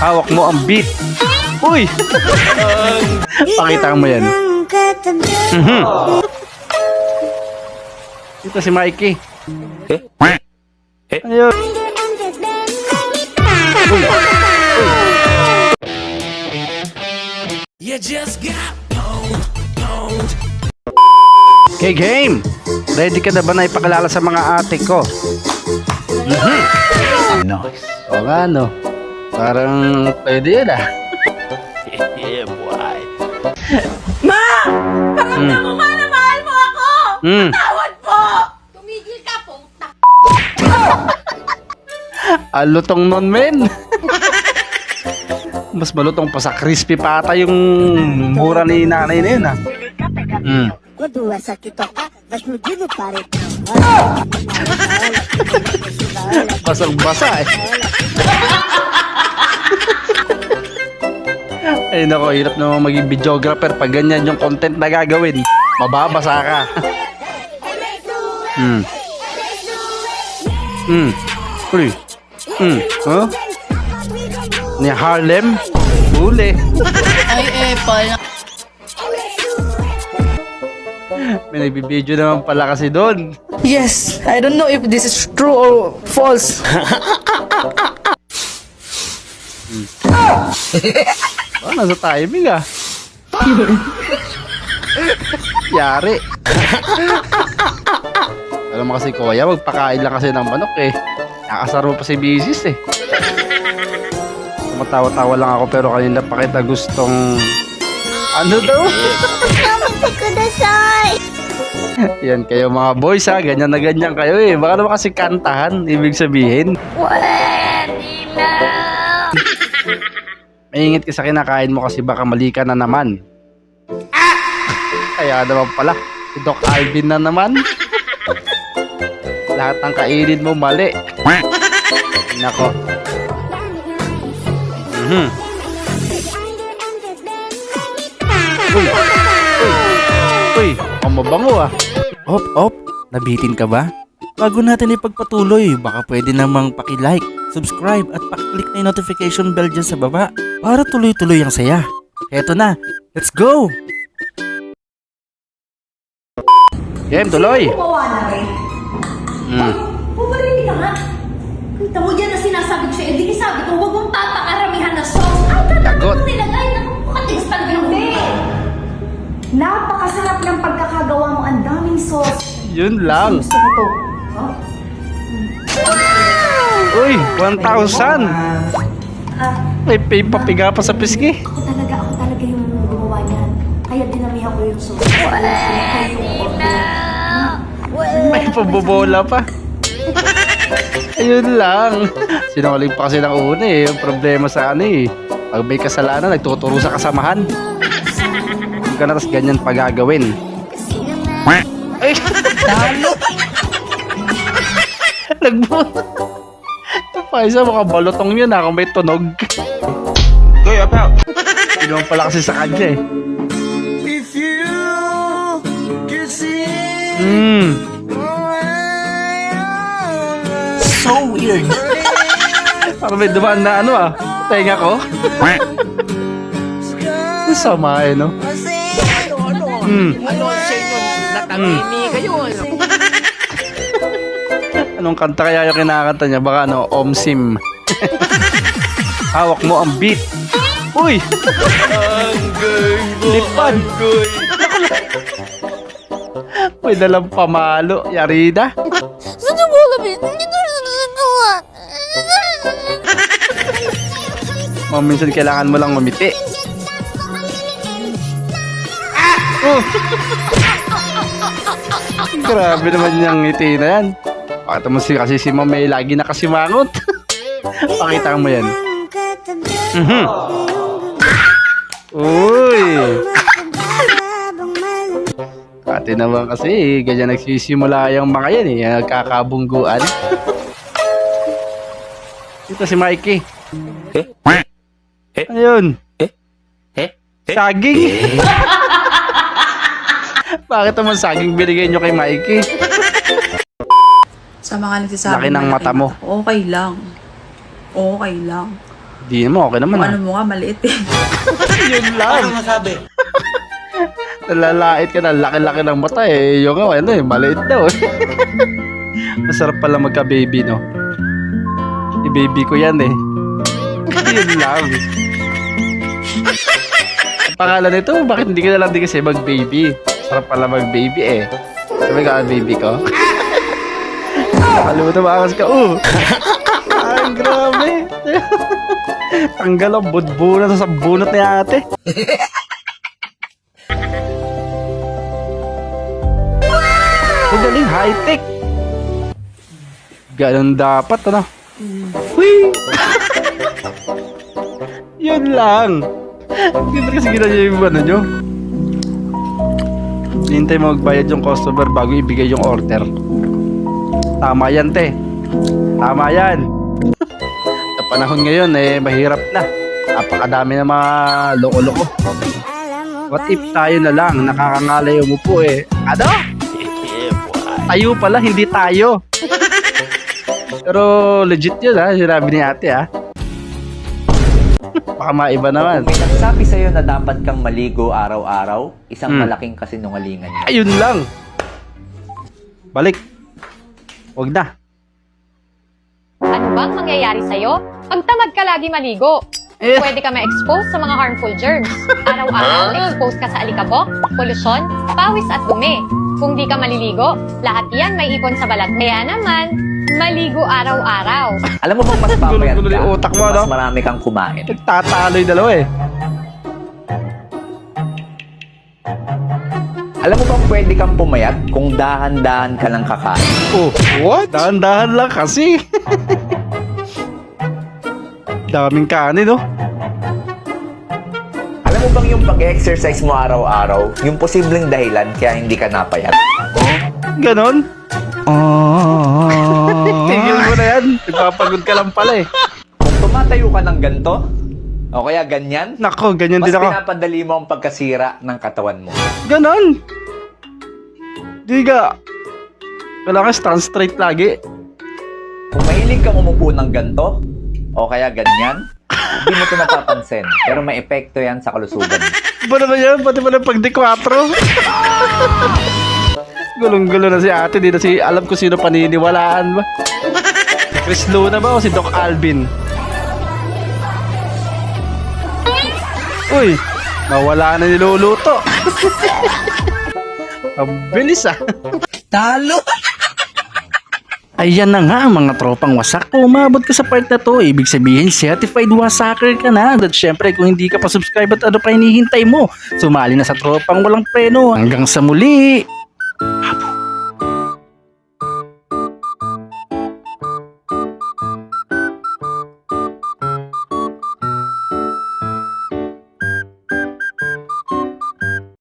Hawak mo ang beat. Uy! Pakita mo yan. Ito si Mikey. Ayun. Uy. Okay, game! Ready ka na ba na ipakilala sa mga ate ko? Nice. O nga, no? Parang pwede yun, ah. Yeah, boy. Ma! Paramdam mo ma na mahal mo ako! Tawad po! Tumigil ka po! Alutong nun, men. Mas malutong pa sa crispy pa ata yung mura ni nanay na yun, ah. Kedua sakit otak, das begini parit. Basang-basa, eh. Ay nako, hirap naman maging videographer pag ganyan yung content na gagawin. Mababasa ka. Uy. Huh? Ni Harlem? Huli. Ay, pala. May nagbibideo naman pala kasi doon. Yes, I don't know if this is true or false. Oh, nasa timing, ah. Yari. Alam mo kasi, kuya, magpakain lang kasi ng manok, eh. Nakasar mo pa si Bisis, eh. Matawa-tawa lang ako pero kanina pa kita gustong... Ano daw? Yan kayo mga boys, ha. Ganyan na ganyan kayo, eh. Baka naman kasi kantahan, ibig sabihin. Pwede na. Maingit ka sa kinakain mo kasi baka mali ka na naman. Kaya naman pala, si Doc Alvin na naman. Lahat ng kainin mo mali. Nako. Uy, ang mabango, ah. Op, nabitin ka ba? Bago natin ipagpatuloy, baka pwede namang paki-like, subscribe at paki-click na yung notification bell dyan sa baba para tuloy-tuloy ang saya. Eto na, let's go! Game, tuloy. Bumawa na rin. Bumalik ka nga. Kita mo dyan na sinasabi ko siya, hindi sabi ko, huwag mong papakaramihan na sauce. Ay, Lagot. tatapos nilagay na katigas talaga ng napakasarap ng pagkakagawa mo. Ang daming sauce. Yun lang. Gusto ko to. Huh? Uy, 1,000. May pay papiga pa sa piski. Ako talaga yung gumawa niyan. Kaya dinamihan ko yung sauce. May pabobola pa. Ayun lang. Sinungaling pa kasi ng una, eh. Yung problema sa ano, eh. Pag may kasalanan, nagtuturo sa kasamahan. Hindi ka na tas ganyan pa gagawin. Ay! Talo! Nagbuto. Ito pa isa, mga balotong yun, kung may tunog. Goy, about. Hindi naman pala kasi sa kanya, eh. If you could see So weird! Parang may dumaan na ano, ah. Tenga ko. Sama, eh, no? ano sa inyo? Nakangini kayo, ano? Anong kanta kaya yung kinakanta niya? Baka ano, Omsim. Hawak mo ang beat. Uy! Lipad. May dalang pamalo. Yarida. Minsan kailangan mo lang mamiti. Grabe naman yung ngiti na yan. Pakita mo kasi si Ma'am may lagi nakasimangot. Pakita mo yan. Uy! Pati naman kasi, ganyan nagsisimula yung mga yan, eh. Nagkakabungguan. Ito si Mikey. Ayun. Saging. Bakit naman saging binigay nyo kay Mikey? Sa mga nagsasabi Laki ng mata mo. Okay lang. Okay lang. Di naman, okay naman. Ano mo nga, maliit eh. Yun lang. Ano masabi? Nalalait ka na, laki-laki ng mata eh. Yung ano eh, maliit daw eh. Masarap pala magka-baby, no? I-baby ko yan eh. Yun lang. Ang pangalan nito, bakit hindi ka na lang din kasi mag-baby? Sarap pala mag-baby eh. Sabi ka, baby ko. Alam mo na maakas ka. Ay, grabe. Tanggal ang budbunat sa bunot ni ate. Ang galing, high-tech. Ganun dapat, ano? Hui! Yun lang. Hindi ba kasi ginawa yung ano nyo? Hintay mo magbayad yung customer bago ibigay yung order. Tama yan, te. Tama yan. Sa panahon ngayon, eh, mahirap na. Napakadami ng mga loko-loko. What if tayo na lang, nakakangalay mo po eh. Ano? Tayo pala, hindi tayo. Pero legit yun ha, sinabi ni ate ha. Baka maiba naman. May nagsabi sa'yo na dapat kang maligo araw-araw, isang Hmm. malaking kasinungalingan yun. Ayun lang. Balik. Huwag na. Ano bang mangyayari sa'yo? Pag tamad ka lagi maligo, Eh. pwede ka ma-expose sa mga harmful germs. Araw-araw, expose ka sa alikabok, polusyon, pawis at dumi. Kung di ka maliligo, lahat yan may ipon sa balat. Kaya naman, maligo araw-araw. Alam mo bang mas papayat Gulo-gulo ka yung utak mo, kung no? mas marami kang kumain? Nagtatalo yung dalawa eh. Alam mo bang pwede kang pumayat kung dahan-dahan ka lang kakain? Oh, what? Dahan-dahan lang kasi. Daming kanin, no? Alam mo bang yung pag-exercise mo araw-araw, yung posibleng dahilan kaya hindi ka napayat? Ganon? Tigil mo na yan. Nagpapagod ka lang pala eh. Kung tumatayo ka ng ganito, o kaya ganyan, Nako, ganyan mas din ako. pinapadali mo ang pagkasira ng katawan mo. Ganon. Di ka. Kailangan stand straight lagi. Kung mahilig kang umupo ng ganito, o kaya ganyan, hindi mo ito napapansin. Pero may epekto yan sa kalusugan. Ba naman yan? Pati pa ng pagdi-4. Gulong-gulo na si ate. Di na si alam ko sino paniniwalaan ba. Si Chris Luna ba o si Doc Alvin? Uy, mawala na niluluto. Ang bilis ah. Talo! Ayan na nga ang mga tropang wasak. Kung umabot ka sa part na to, ibig sabihin certified wasaker ka na. At syempre kung hindi ka pa subscribe at ano pa hinihintay mo, sumali na sa tropang walang preno. Hanggang sa muli.